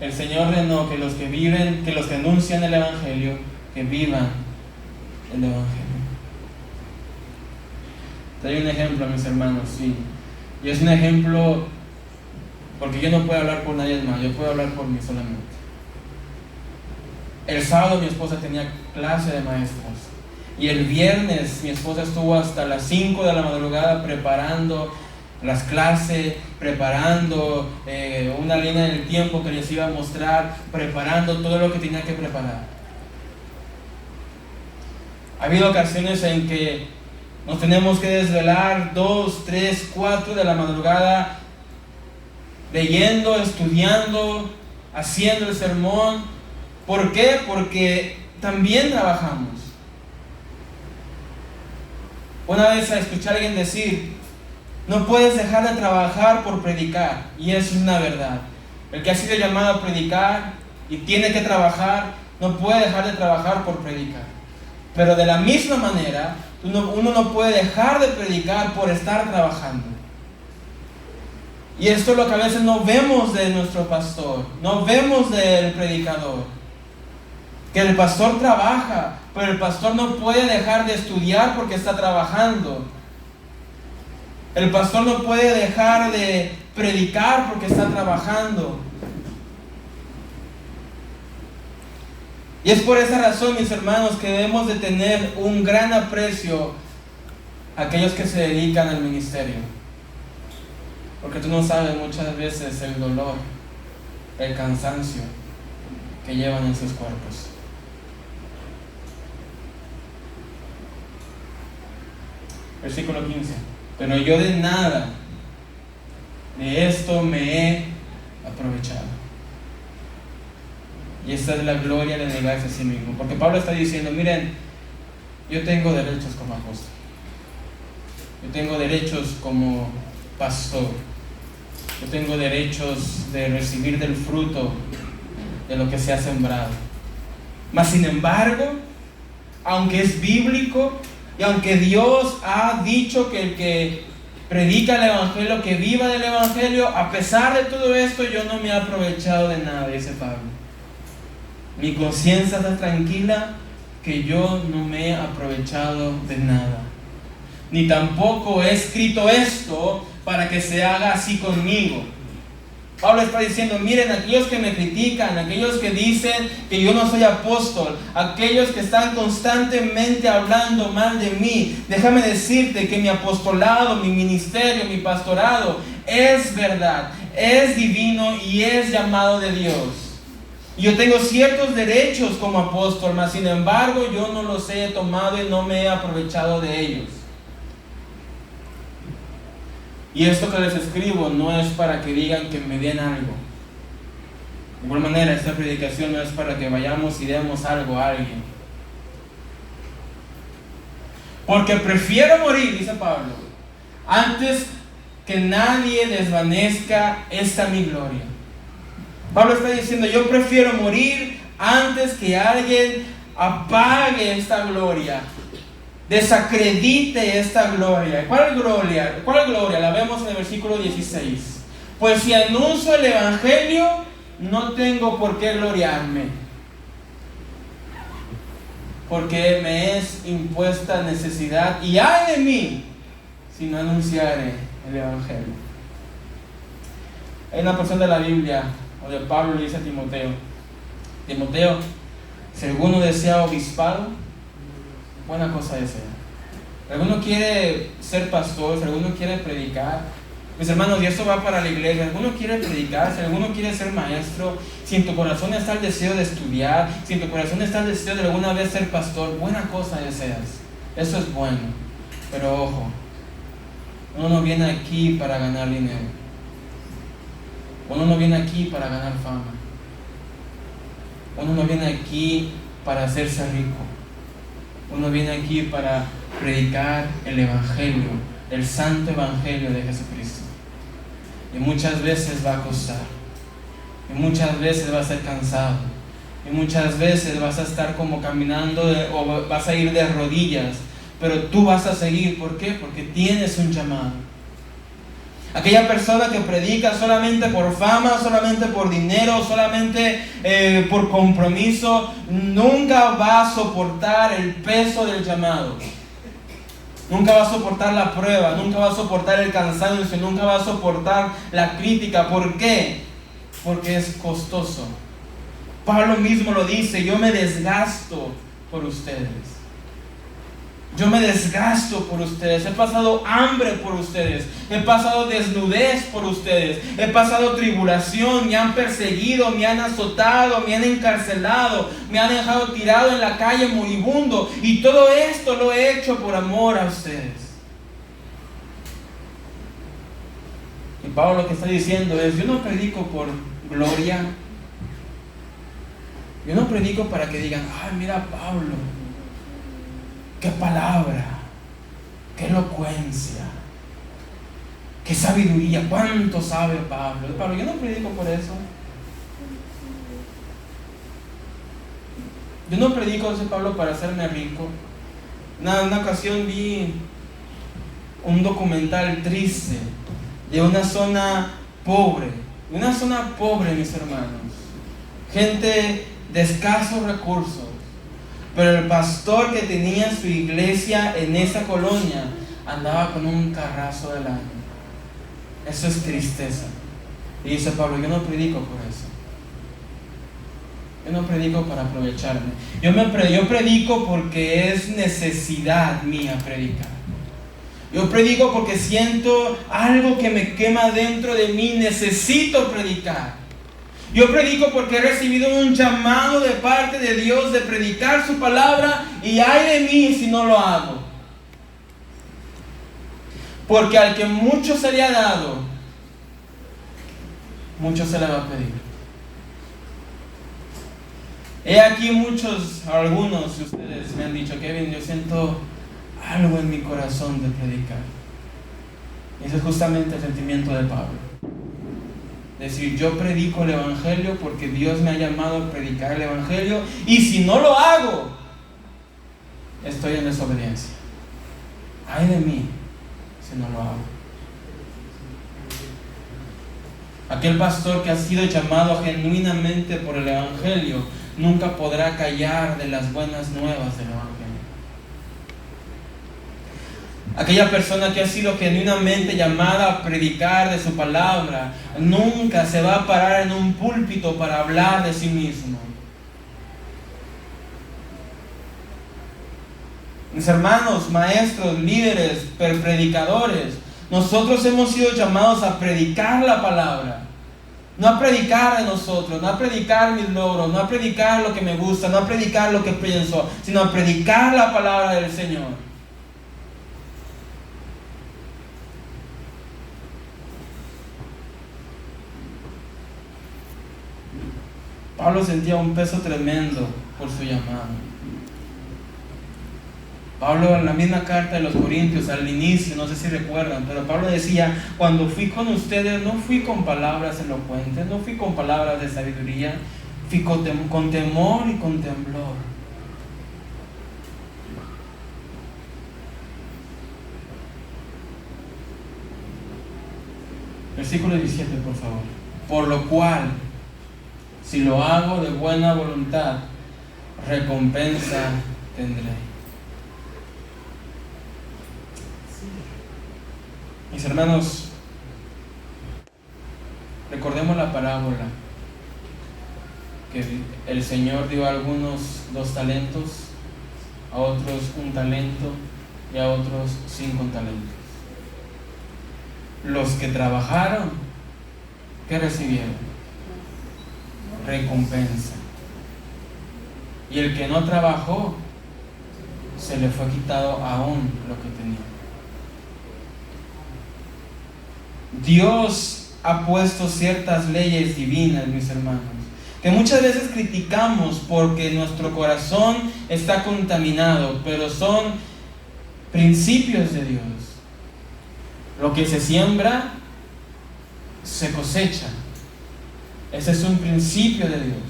el Señor ordenó que los que anuncian el Evangelio, que vivan el Evangelio. Te doy un ejemplo, mis hermanos, sí. Y es un ejemplo porque yo no puedo hablar por nadie más, yo puedo hablar por mí solamente. El sábado mi esposa tenía clase de maestras. Y el viernes mi esposa estuvo hasta las 5 de la madrugada preparando las clases, preparando una línea del tiempo que les iba a mostrar, preparando todo lo que tenía que preparar. Ha habido ocasiones en que nos tenemos que desvelar 2, 3, 4 de la madrugada leyendo, estudiando, haciendo el sermón. ¿Por qué? Porque también trabajamos. Una vez escuché a alguien decir, no puedes dejar de trabajar por predicar, y eso es una verdad. El que ha sido llamado a predicar y tiene que trabajar, no puede dejar de trabajar por predicar. Pero de la misma manera, uno no puede dejar de predicar por estar trabajando. Y esto es lo que a veces no vemos de nuestro pastor, no vemos del predicador. Que el pastor trabaja, pero el pastor no puede dejar de estudiar porque está trabajando. El pastor no puede dejar de predicar porque está trabajando. Y es por esa razón, mis hermanos, que debemos de tener un gran aprecio a aquellos que se dedican al ministerio. Porque tú no sabes muchas veces el dolor, el cansancio que llevan en sus cuerpos. Versículo 15. Pero yo de nada de esto me he aprovechado. Y esta es la gloria de negarse a sí mismo. Porque Pablo está diciendo, miren, yo tengo derechos como apóstol. Yo tengo derechos como pastor. Yo tengo derechos de recibir del fruto de lo que se ha sembrado. Mas sin embargo, aunque es bíblico y aunque Dios ha dicho que el que predica el Evangelio, que viva del Evangelio, a pesar de todo esto, yo no me he aprovechado de nada, dice Pablo. Mi conciencia está tranquila que yo no me he aprovechado de nada. Ni tampoco he escrito esto para que se haga así conmigo. Pablo está diciendo, miren, aquellos que me critican, aquellos que dicen que yo no soy apóstol, aquellos que están constantemente hablando mal de mí, déjame decirte que mi apostolado, mi ministerio, mi pastorado es verdad, es divino y es llamado de Dios. Yo tengo ciertos derechos como apóstol, mas sin embargo yo no los he tomado y no me he aprovechado de ellos. Y esto que les escribo no es para que digan que me den algo. De igual manera, esta predicación no es para que vayamos y demos algo a alguien. Porque prefiero morir, dice Pablo, antes que nadie desvanezca esta mi gloria. Pablo está diciendo, yo prefiero morir antes que alguien apague esta gloria, desacredite esta gloria. ¿Cuál gloria? ¿Cuál gloria? La vemos en el versículo 16. Pues si anuncio el Evangelio, no tengo por qué gloriarme, porque me es impuesta necesidad, y ay de mí si no anunciare el Evangelio. Hay una porción de la Biblia donde Pablo le dice a Timoteo, Timoteo, si alguno desea obispado, buena cosa desea. Si alguno quiere ser pastor, si alguno quiere predicar, mis hermanos, y esto va para la iglesia, si alguno quiere predicar, si alguno quiere ser maestro, si en tu corazón está el deseo de estudiar, si en tu corazón está el deseo de alguna vez ser pastor, buena cosa deseas. Eso es bueno. Pero ojo, uno no viene aquí para ganar dinero. Uno no viene aquí para ganar fama. Uno no viene aquí para hacerse rico. Uno viene aquí para predicar el Evangelio, el santo Evangelio de Jesucristo. Y muchas veces va a costar. Y muchas veces va a ser cansado. Y muchas veces vas a estar como caminando o vas a ir de rodillas. Pero tú vas a seguir. ¿Por qué? Porque tienes un llamado. Aquella persona que predica solamente por fama, solamente por dinero, solamente por compromiso, nunca va a soportar el peso del llamado. Nunca va a soportar la prueba, nunca va a soportar el cansancio, nunca va a soportar la crítica. ¿Por qué? Porque es costoso. Pablo mismo lo dice: yo me desgasto por ustedes. Yo me desgasto por ustedes. He pasado hambre por ustedes. He pasado desnudez por ustedes. He pasado tribulación. Me han perseguido, me han azotado, me han encarcelado, me han dejado tirado en la calle moribundo. Y todo esto lo he hecho por amor a ustedes. Y Pablo lo que está diciendo es: yo no predico por gloria. Yo no predico para que digan: ay, mira Pablo, qué palabra, qué elocuencia, qué sabiduría, cuánto sabe Pablo. Pablo, yo no predico por eso. Yo no predico, dice Pablo, para hacerme rico. Una ocasión vi un documental triste de una zona pobre, mis hermanos, gente de escasos recursos. Pero el pastor que tenía su iglesia en esa colonia andaba con un carrazo del año. Eso es tristeza. Y dice Pablo: yo no predico por eso. Yo no predico para aprovecharme. Yo predico porque es necesidad mía predicar. Yo predico porque siento algo que me quema dentro de mí. Necesito predicar. Yo predico porque he recibido un llamado de parte de Dios de predicar su palabra, y ay de mí si no lo hago. Porque al que mucho se le ha dado, mucho se le va a pedir. He aquí algunos de ustedes me han dicho: Kevin, yo siento algo en mi corazón de predicar. Y ese es justamente el sentimiento de Pablo. Es decir, yo predico el Evangelio porque Dios me ha llamado a predicar el Evangelio, y si no lo hago, estoy en desobediencia. Ay de mí si no lo hago. Aquel pastor que ha sido llamado genuinamente por el Evangelio nunca podrá callar de las buenas nuevas del Evangelio. Aquella persona que ha sido genuinamente llamada a predicar de su palabra nunca se va a parar en un púlpito para hablar de sí mismo. Mis hermanos, maestros, líderes, predicadores, nosotros hemos sido llamados a predicar la palabra. No a predicar de nosotros, no a predicar mis logros, no a predicar lo que me gusta, no a predicar lo que pienso, sino a predicar la palabra del Señor. Pablo sentía un peso tremendo por su llamado. Pablo, en la misma carta de los Corintios, al inicio, no sé si recuerdan, pero Pablo decía: cuando fui con ustedes, no fui con palabras elocuentes, no fui con palabras de sabiduría, fui con temor y con temblor. Versículo 17, por favor. Por lo cual, si lo hago de buena voluntad, recompensa tendré. Mis hermanos, recordemos la parábola que el Señor dio a algunos 2 talentos, a otros 1 talento y a otros 5 talentos. Los que trabajaron, ¿qué recibieron? Recompensa. Y el que no trabajó, se le fue quitado aún lo que tenía. Dios ha puesto ciertas leyes divinas, mis hermanos. que muchas veces criticamos porque nuestro corazón está contaminado, pero son principios de Dios. Lo que se siembra, se cosecha. Ese es un principio de Dios.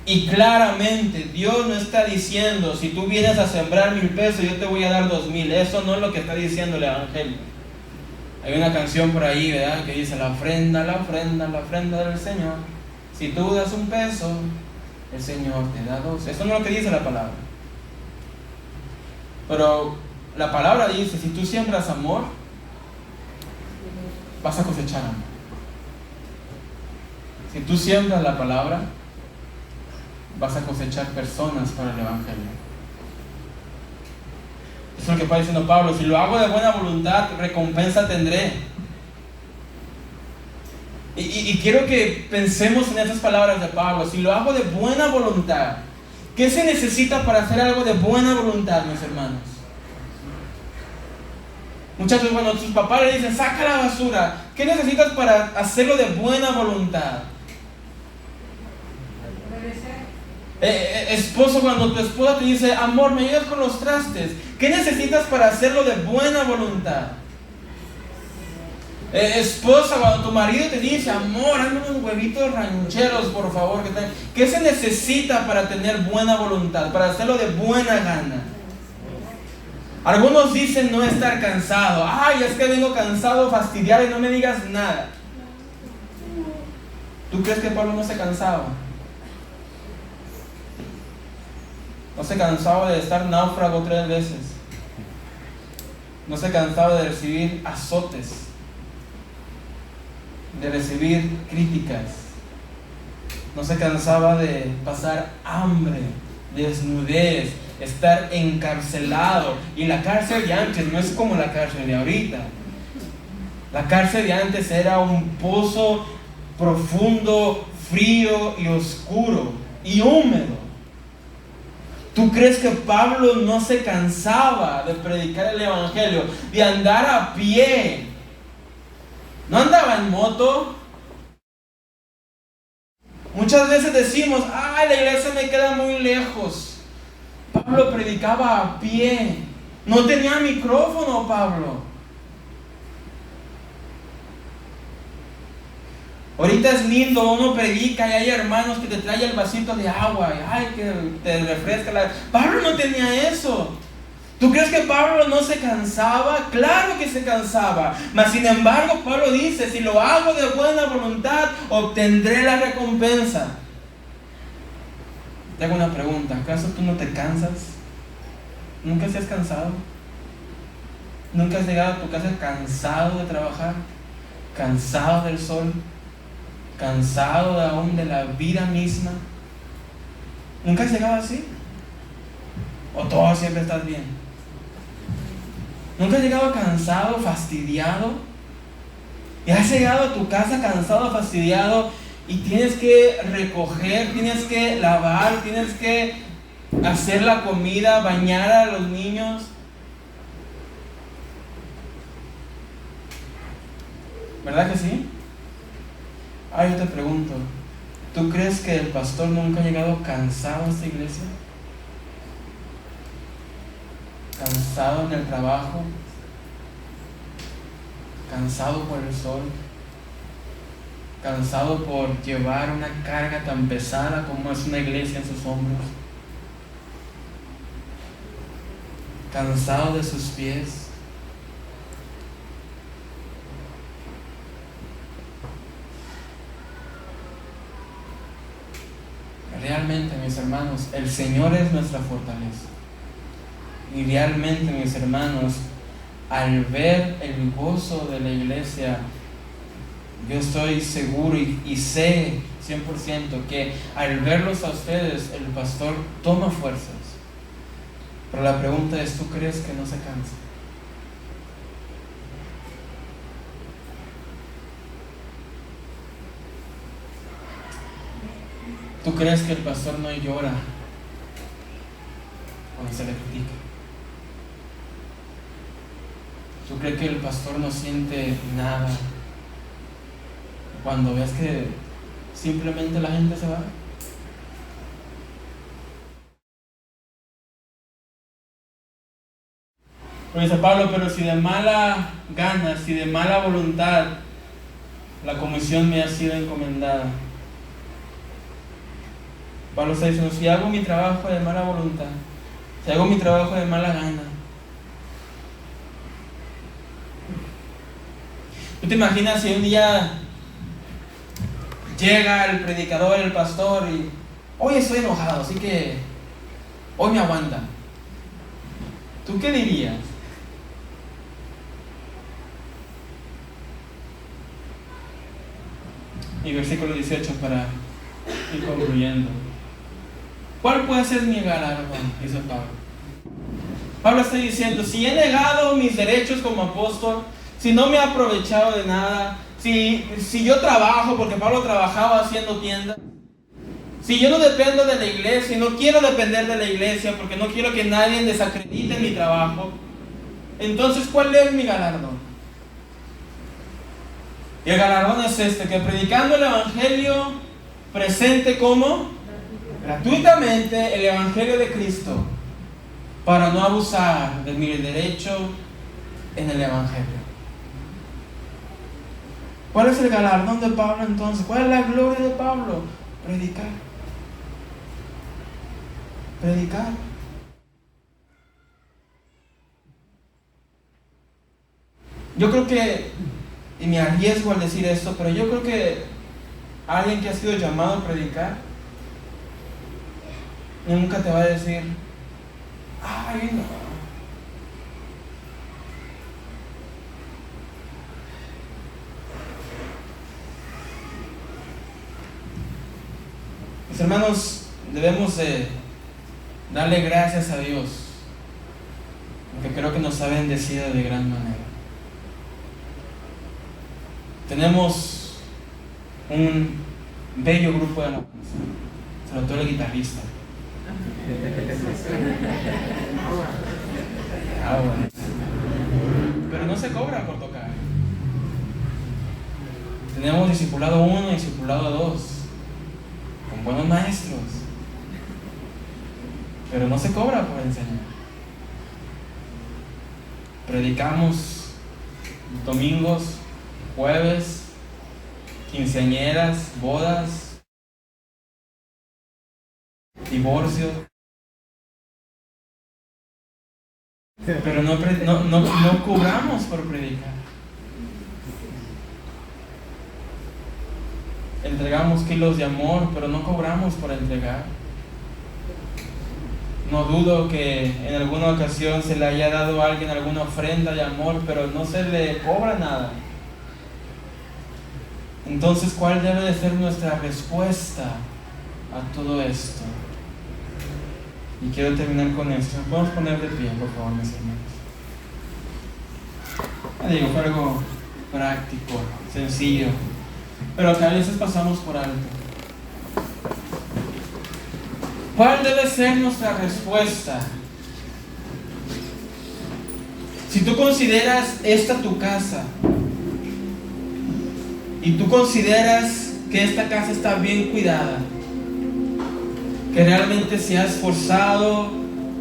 Y claramente Dios no está diciendo, si tú vienes a sembrar 1,000 pesos, yo te voy a dar 2,000. Eso no es lo que está diciendo el Evangelio. Hay una canción por ahí, ¿verdad?, que dice, la ofrenda del Señor. Si tú das 1 peso, el Señor te da 2. Eso no es lo que dice la palabra. Pero la palabra dice, si tú siembras amor, vas a cosechar amor. Si tú siembras la palabra, vas a cosechar personas para el Evangelio. Eso es lo que está diciendo Pablo. Si lo hago de buena voluntad, recompensa tendré. Y quiero que pensemos en esas palabras de Pablo. Si lo hago de buena voluntad, ¿qué se necesita para hacer algo de buena voluntad, mis hermanos? Muchas veces cuando tus papás le dicen, saca la basura, ¿qué necesitas para hacerlo de buena voluntad? Esposo, cuando tu esposa te dice, amor, ¿me ayudas con los trastes? ¿Qué necesitas para hacerlo de buena voluntad? Esposa, cuando tu marido te dice, amor, hazme unos huevitos rancheros, por favor. ¿Qué se necesita para tener buena voluntad? Para hacerlo de buena gana. Algunos dicen no estar cansado. Ay, es que vengo cansado, fastidiado y no me digas nada. ¿Tú crees que Pablo no se cansaba? No se cansaba de estar náufrago 3 veces. No se cansaba de recibir azotes, de recibir críticas. No se cansaba de pasar hambre, desnudez, estar encarcelado. Y la cárcel de antes no es como la cárcel de ahorita. La cárcel de antes era un pozo profundo, frío y oscuro y húmedo. ¿Tú crees que Pablo no se cansaba de predicar el Evangelio, de andar a pie? No andaba en moto. Muchas veces decimos, ay, la iglesia me queda muy lejos. Pablo predicaba a pie. No tenía micrófono, Pablo. Ahorita es lindo, uno predica y hay hermanos que te traen el vasito de agua y ay, que te refresca la... Pablo no tenía eso. ¿Tú crees que Pablo no se cansaba? Claro que se cansaba. Mas sin embargo, Pablo dice, si lo hago de buena voluntad, obtendré la recompensa. Te hago una pregunta, ¿acaso tú no te cansas? ¿Nunca te has cansado? ¿Nunca has llegado a tu casa cansado de trabajar? ¿Cansado del sol? ¿Cansado aún de la vida misma? ¿Nunca has llegado así? ¿O todo siempre estás bien? ¿Nunca has llegado cansado, fastidiado? ¿Y has llegado a tu casa cansado, fastidiado y tienes que recoger, tienes que lavar, tienes que hacer la comida, bañar a los niños? ¿Verdad que sí? Yo te pregunto, ¿tú crees que el pastor nunca ha llegado cansado a esta iglesia? ¿Cansado en el trabajo? ¿Cansado por el sol? ¿Cansado por llevar una carga tan pesada como es una iglesia en sus hombros? ¿Cansado de sus pies? Realmente, mis hermanos, el Señor es nuestra fortaleza. Y realmente, mis hermanos, al ver el gozo de la iglesia, yo estoy seguro y sé 100% que al verlos a ustedes, el pastor toma fuerzas. Pero la pregunta es, ¿tú crees que no se cansa? ¿Tú crees que el pastor no llora cuando se le critica? ¿Tú crees que el pastor no siente nada cuando ves que simplemente la gente se va. Pero dice Pablo, pero si de mala gana, si de mala voluntad, la comisión me ha sido encomendada. Pablo está diciendo, si hago mi trabajo de mala voluntad, si hago mi trabajo de mala gana, ¿tú te imaginas si un día llega el predicador, el pastor y hoy estoy enojado, así que hoy me aguanta? ¿Tú qué dirías? Y versículo 18 para ir concluyendo. ¿Cuál puede ser mi galardón? Dice Pablo. Pablo está diciendo, si he negado mis derechos como apóstol, si no me he aprovechado de nada, si yo trabajo, porque Pablo trabajaba haciendo tiendas, si yo no dependo de la iglesia, no quiero depender de la iglesia porque no quiero que nadie desacredite mi trabajo, entonces ¿cuál es mi galardón? Y el galardón es que predicando el evangelio presente como gratuitamente el evangelio de Cristo, para no abusar de mi derecho en el evangelio. ¿Cuál es el galardón de Pablo entonces? ¿Cuál es la gloria de Pablo? Predicar. Predicar. Yo creo que, y me arriesgo al decir esto, pero yo creo que alguien que ha sido llamado a predicar nunca te va a decir, ay, no. Mis hermanos, debemos de darle gracias a Dios, porque creo que nos ha bendecido de gran manera. Tenemos un bello grupo de alabanza, sobre todo el guitarrista. Bueno. Pero no se cobra por tocar. Tenemos discipulado 1 y discipulado 2, con buenos maestros, pero no se cobra por enseñar. Predicamos domingos, jueves, quinceañeras, bodas, divorcios, pero no cobramos por predicar. Entregamos kilos de amor, pero no cobramos por entregar. No dudo que en alguna ocasión se le haya dado a alguien alguna ofrenda de amor, pero no se le cobra nada. Entonces, ¿cuál debe de ser nuestra respuesta a todo esto? Y quiero terminar con esto. ¿Nos podemos poner de pie, por favor, mis hermanos? Fue algo práctico, sencillo, pero que a veces pasamos por alto. ¿Cuál debe ser nuestra respuesta? Si tú consideras esta tu casa, y tú consideras que esta casa está bien cuidada, que realmente se ha esforzado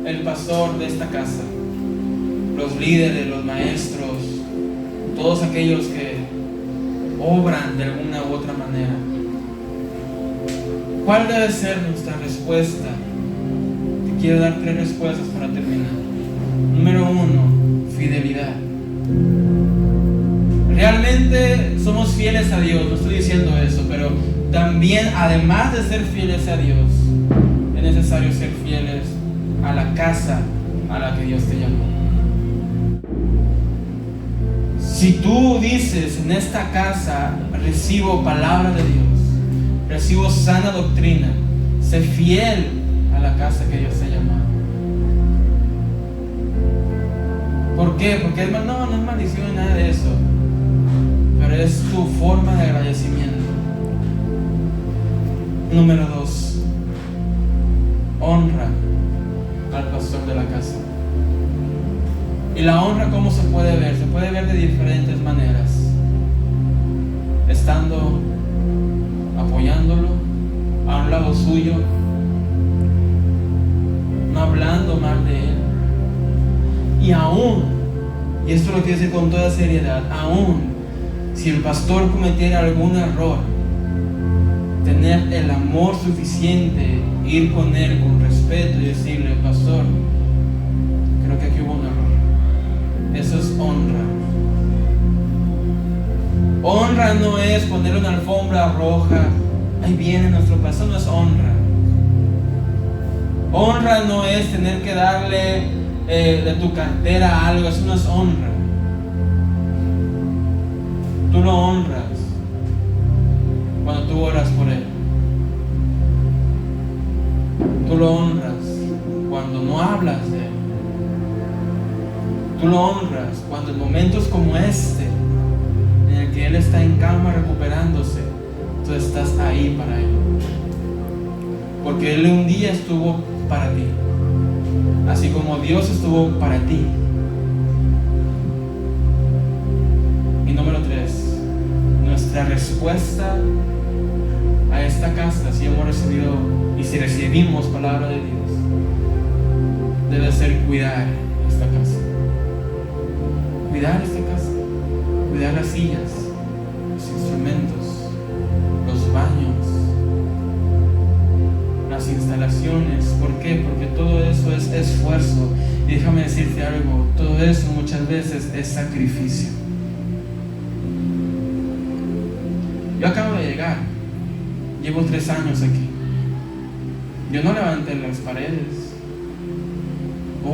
el pastor de esta casa, los líderes, los maestros, todos aquellos que obran de alguna u otra manera, ¿cuál debe ser nuestra respuesta? Te quiero dar 3 respuestas para terminar. Número 1, fidelidad. Realmente somos fieles a Dios, no estoy diciendo eso, pero también, además de ser fieles a Dios, es necesario ser fieles a la casa a la que Dios te llamó. Si tú dices, en esta casa recibo palabra de Dios, recibo sana doctrina, sé fiel a la casa que Dios te llamó. ¿Por qué? Porque no es maldición, nada de eso, pero es tu forma de agradecimiento. Número 2, honra al pastor de la casa. Y la honra, ¿cómo se puede ver? Se puede ver de diferentes maneras. Estando apoyando apoyándolo a un lado suyo, no hablando mal de él. Y aún, y esto lo quiero decir con toda seriedad, aún si el pastor cometiera algún error, tener el amor suficiente, ir con él con respeto y decirle: pastor, creo que aquí hubo un error. Eso es honra. Honra no es ponerle una alfombra roja, ahí viene nuestro pastor. No es honra. Honra no es tener que darle de tu cartera algo. Eso no es honra. Tú lo honras cuando tú oras por él. Tú lo honras cuando no hablas de él. Tú lo honras cuando en momentos como este, en el que él está en cama recuperándose, tú estás ahí para él. Porque él un día estuvo para ti, así como Dios estuvo para ti. Y número 3, nuestra respuesta a esta casa, si hemos recibido y si recibimos palabra de Dios, debe ser cuidar esta casa. Cuidar esta casa, cuidar las sillas, los instrumentos, los baños, las instalaciones. ¿Por qué? Porque todo eso es esfuerzo. Y déjame decirte algo, todo eso muchas veces es sacrificio. Yo acabo de llegar, llevo 3 años aquí. Yo no levanté las paredes.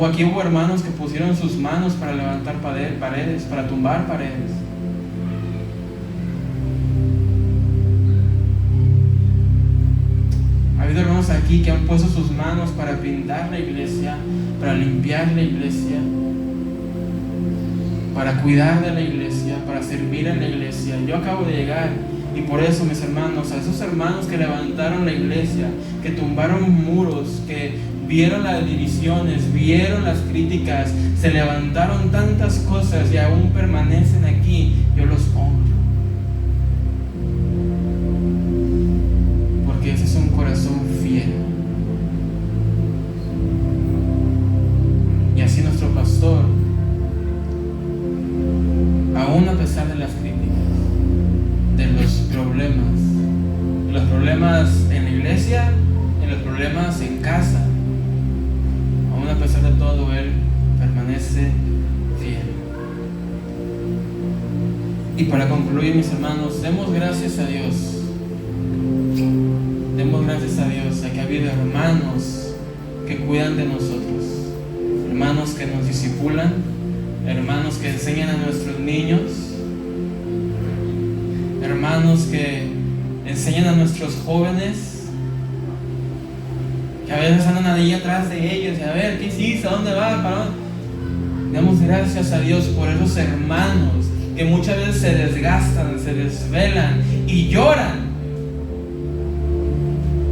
Aquí hubo hermanos que pusieron sus manos para levantar paredes, para tumbar paredes. Ha habido hermanos aquí que han puesto sus manos para pintar la iglesia, para limpiar la iglesia, para cuidar de la iglesia, para servir en la iglesia. Yo acabo de llegar y por eso, mis hermanos, a esos hermanos que levantaron la iglesia, que tumbaron muros, que vieron las divisiones, vieron las críticas, se levantaron tantas cosas y aún permanecen aquí, yo los honro. Porque ese es un corazón fiel. Y así nuestro pastor, aún a pesar de las críticas, de los problemas en la iglesia, en los problemas en casa, aún a pesar de todo, él permanece fiel. Y para concluir, mis hermanos, demos gracias a Dios. Demos gracias a Dios a que ha habido hermanos que cuidan de nosotros, hermanos que nos discipulan, hermanos que enseñan a nuestros niños, hermanos que enseñan a nuestros jóvenes, que a veces andan ahí atrás de ellos y a ver, ¿qué hiciste? ¿A dónde vas? ¿Para dónde? Damos gracias a Dios por esos hermanos que muchas veces se desgastan, se desvelan y lloran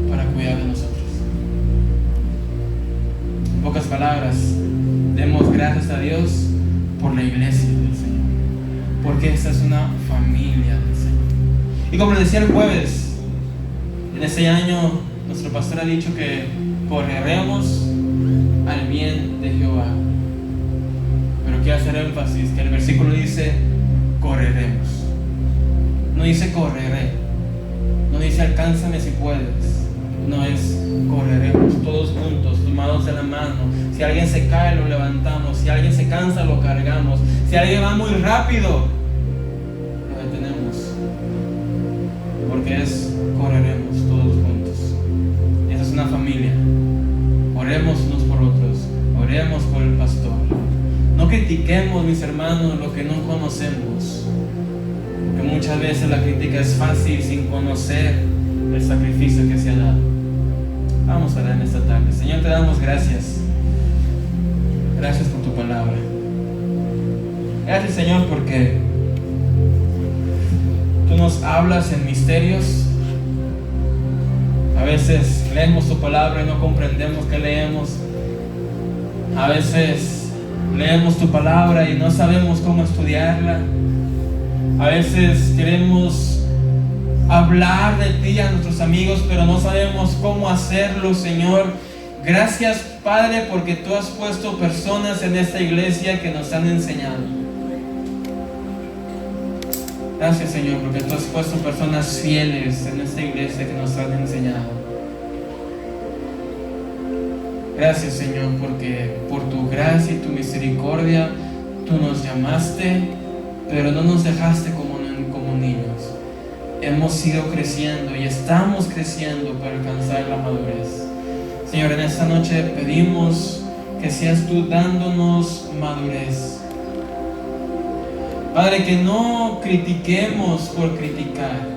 para cuidar de nosotros. En pocas palabras, demos gracias a Dios por la iglesia del Señor, porque esta es una familia del Señor. Y como les decía el jueves, en este año nuestro pastor ha dicho que correremos al bien de Jehová. Pero quiero hacer énfasis que el versículo dice correremos. No dice correré. No dice alcánzame si puedes. No, es correremos todos juntos, tomados de la mano. Si alguien se cae, lo levantamos. Si alguien se cansa, lo cargamos. Si alguien va muy rápido, lo detenemos. Porque es correremos todos juntos. Esa es una familia. Oremos unos por otros. Oremos por el pastor. No critiquemos, mis hermanos, lo que no conocemos. Porque muchas veces la crítica es fácil sin conocer el sacrificio que se ha dado. Vamos a orar en esta tarde. Señor, te damos gracias. Gracias por tu palabra. Gracias, Señor, porque tú nos hablas en misterios. A veces leemos tu palabra y no comprendemos qué leemos. A veces leemos tu palabra y no sabemos cómo estudiarla. A veces queremos hablar de ti a nuestros amigos, pero no sabemos cómo hacerlo, Señor. Gracias, Padre, porque tú has puesto personas en esta iglesia que nos han enseñado. Gracias, Señor, porque tú has puesto personas fieles en esta iglesia que nos han enseñado. Gracias, Señor, porque por tu gracia y tu misericordia tú nos llamaste, pero no nos dejaste como niños. Hemos ido creciendo y estamos creciendo para alcanzar la madurez. Señor, en esta noche pedimos que seas tú dándonos madurez. Padre, que no critiquemos por criticar,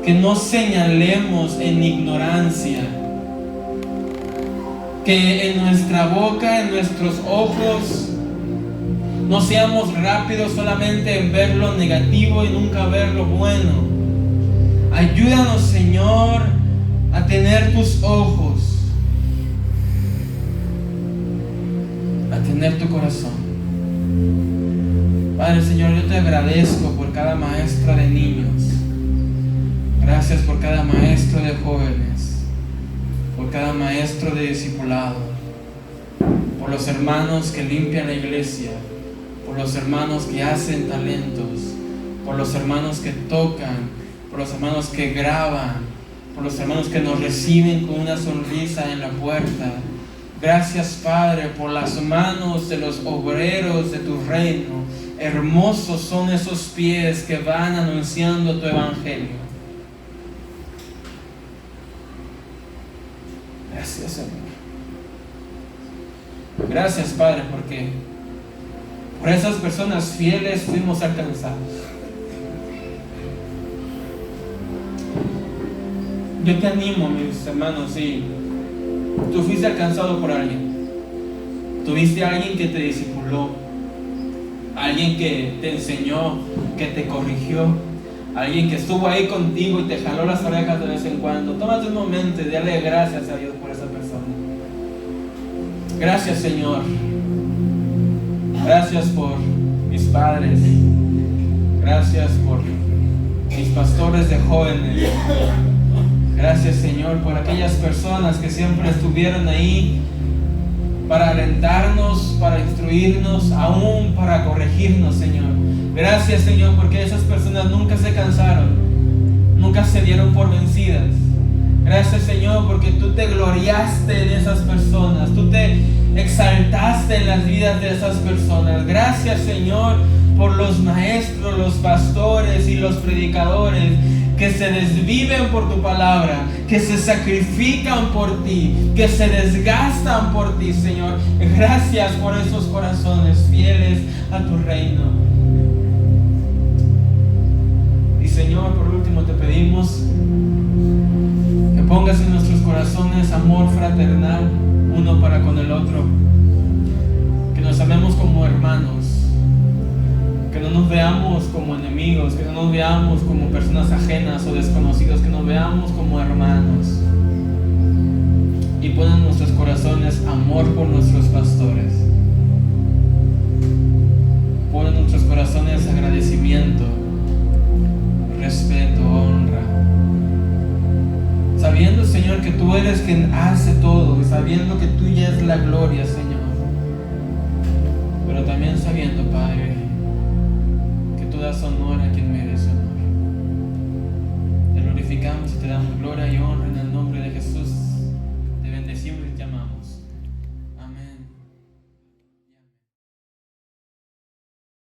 que no señalemos en ignorancia, que en nuestra boca, en nuestros ojos, no seamos rápidos solamente en ver lo negativo y nunca ver lo bueno. Ayúdanos, Señor, a tener tus ojos, a tener tu corazón. Padre, Señor, yo te agradezco por cada maestro de niños. Gracias por cada maestro de jóvenes, por cada maestro de discipulado, por los hermanos que limpian la iglesia, por los hermanos que hacen talentos, por los hermanos que tocan, por los hermanos que graban, por los hermanos que nos reciben con una sonrisa en la puerta. Gracias, Padre, por las manos de los obreros de tu reino. Hermosos son esos pies que van anunciando tu evangelio. Gracias, Señor. Gracias, Padre, porque por esas personas fieles fuimos alcanzados. Yo te animo, mis hermanos, si tú fuiste alcanzado por alguien, tuviste a alguien que te discipuló, alguien que te enseñó, que te corrigió, alguien que estuvo ahí contigo y te jaló las orejas de vez en cuando, tómate un momento y dale gracias a Dios por esa persona. Gracias, Señor. Gracias por mis padres. Gracias por mis pastores de jóvenes. Gracias, Señor, por aquellas personas que siempre estuvieron ahí para alentarnos, para instruirnos, aún para corregirnos, Señor. Gracias, Señor, porque esas personas nunca se cansaron, nunca se dieron por vencidas. Gracias, Señor, porque tú te gloriaste en esas personas, tú te exaltaste en las vidas de esas personas. Gracias, Señor, por los maestros, los pastores y los predicadores que se desviven por tu palabra, que se sacrifican por ti, que se desgastan por ti, Señor. Gracias por esos corazones fieles a tu reino. Y, Señor, por último te pedimos que pongas en nuestros corazones amor fraternal uno para con el otro, que nos amemos como hermanos, que no nos veamos como enemigos, que no nos veamos como personas ajenas o desconocidos, que nos veamos como hermanos. Y pon en nuestros corazones amor por nuestros pastores. Pon en nuestros corazones agradecimiento, respeto, honra. Sabiendo, Señor, que tú eres quien hace todo, y sabiendo que tuya es la gloria, Señor. Pero también sabiendo, Padre, que tú das honor a